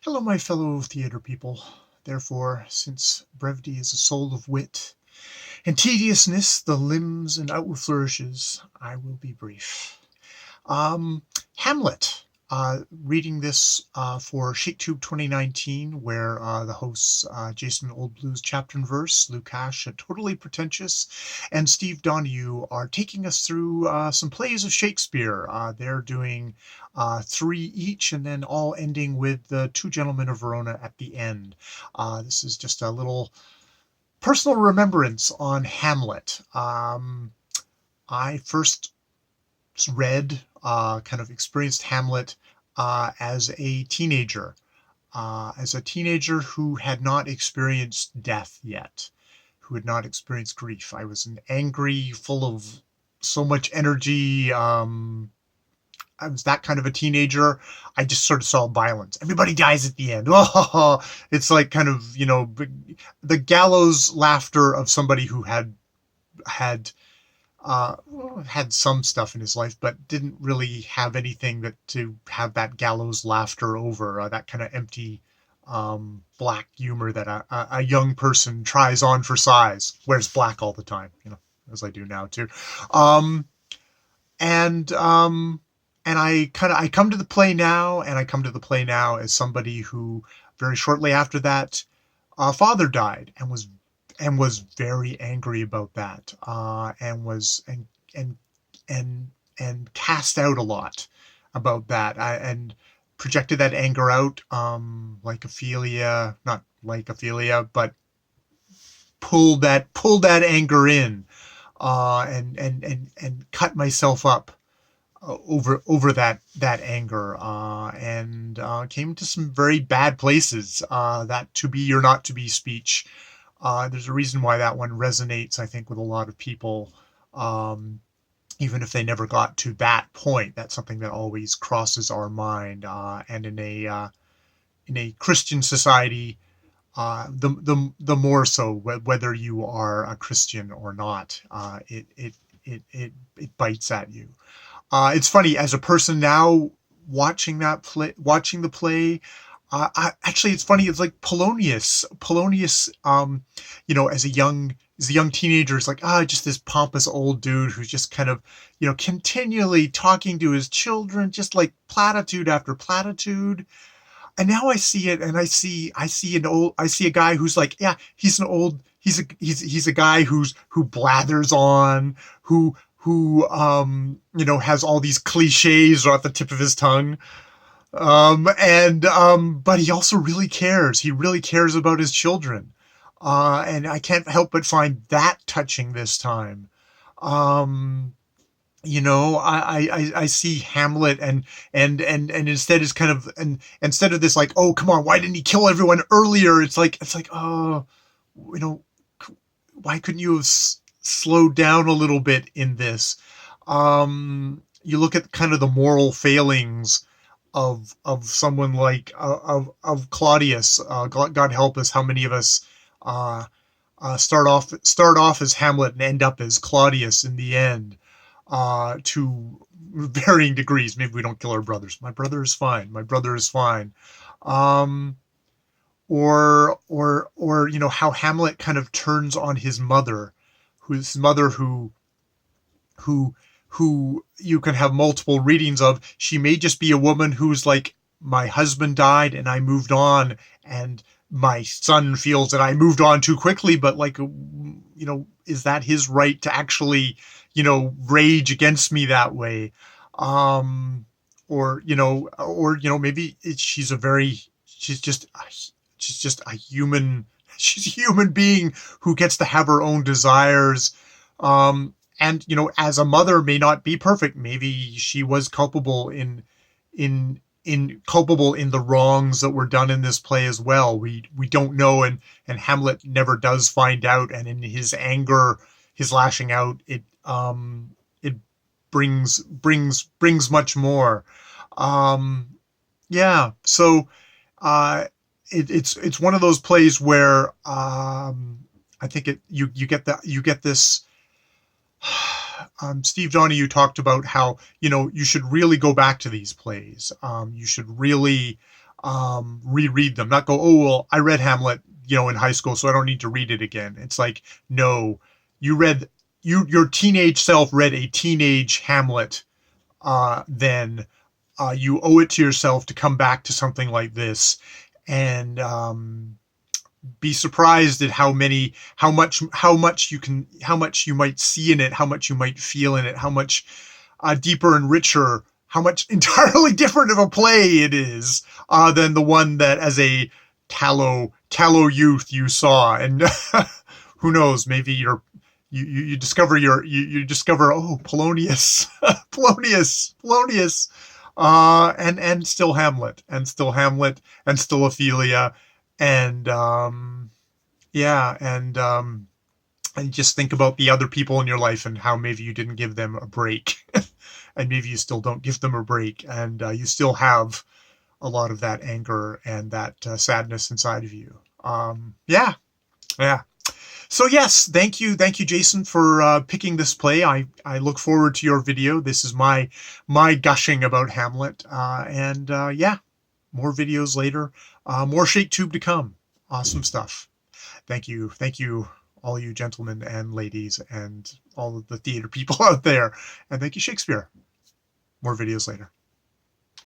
Hello, my fellow theatre people. Therefore, since brevity is a soul of wit, and tediousness the limbs and outward flourishes, I will be brief. Hamlet. Reading this for Shaketube 2019, where the hosts Jason Oldblue's chapter and verse, Lukas, totally pretentious, and Steve Donoghue are taking us through some plays of Shakespeare. They're doing 3 each, and then all ending with the Two Gentlemen of Verona at the end. This is just a little personal remembrance on Hamlet. I first read, kind of experienced Hamlet as a teenager who had not experienced death yet, who had not experienced grief. I was an angry, full of so much energy. I was that kind of a teenager. I just sort of saw violence. Everybody dies at the end. Oh, it's like kind of, the gallows laughter of somebody who had some stuff in his life, but didn't really have anything to have that gallows laughter over, that kind of empty, black humor that a young person tries on for size, wears black all the time, as I do now too. And I come to the play now, as somebody who very shortly after that, father died and was very angry about that, and cast out a lot about that, and projected that anger out, not like Ophelia, but pulled that anger in, and cut myself up over that anger, and came to some very bad places. That to be or not to be speech. There's a reason why that one resonates, I think, with a lot of people, even if they never got to that point. That's something that always crosses our mind, and in a Christian society, the more so, whether you are a Christian or not, it bites at you. It's funny, as a person now watching the play. Actually, it's funny. It's like Polonius, as a young teenager, is like, just this pompous old dude who's just kind of, continually talking to his children, just like platitude after platitude. And now I see it, and I see a guy who's like, he's a guy who blathers on, who has all these cliches at the tip of his tongue. But he also really cares. He really cares about his children. And I can't help but find that touching this time. I see Hamlet, and instead is kind of, and instead of this, like, oh, come on, why didn't he kill everyone earlier? It's like, oh, why couldn't you have slowed down a little bit in this? You look at kind of the moral failings of someone like of Claudius. God help us, how many of us start off as Hamlet and end up as Claudius in the end, to varying degrees. Maybe we don't kill our brothers. My brother is fine. Or how Hamlet kind of turns on his mother, who you can have multiple readings of. She may just be a woman who's like, my husband died and I moved on, and my son feels that I moved on too quickly, but like, is that his right to actually, rage against me that way? Maybe she's just a human being who gets to have her own desires. And as a mother may not be perfect. Maybe she was culpable in the wrongs that were done in this play as well. We don't know, and Hamlet never does find out. And in his anger, his lashing out, it brings much more. So it's one of those plays where I think you get this. Steve Donoghue talked about how, you should really go back to these plays. You should really reread them, not go, oh, well, I read Hamlet, in high school, so I don't need to read it again. It's like, no, your teenage self read a teenage Hamlet, then you owe it to yourself to come back to something like this and be surprised at how much you might see in it, how much you might feel in it, how much deeper and richer, how much entirely different of a play it is than the one that as a callow youth you saw. And who knows, maybe you discover oh, Polonius, Polonius, and still Hamlet, and still Ophelia, and yeah, and just think about the other people in your life and how maybe you didn't give them a break, and maybe you still don't give them a break, and you still have a lot of that anger and that sadness inside of you. Yeah. So yes, thank you, Jason, for picking this play. I look forward to your video. This is my gushing about Hamlet, and yeah, more videos later, more Shaketube to come. Awesome stuff. Thank you, all you gentlemen and ladies, and all of the theater people out there, and thank you, Shakespeare. More videos later.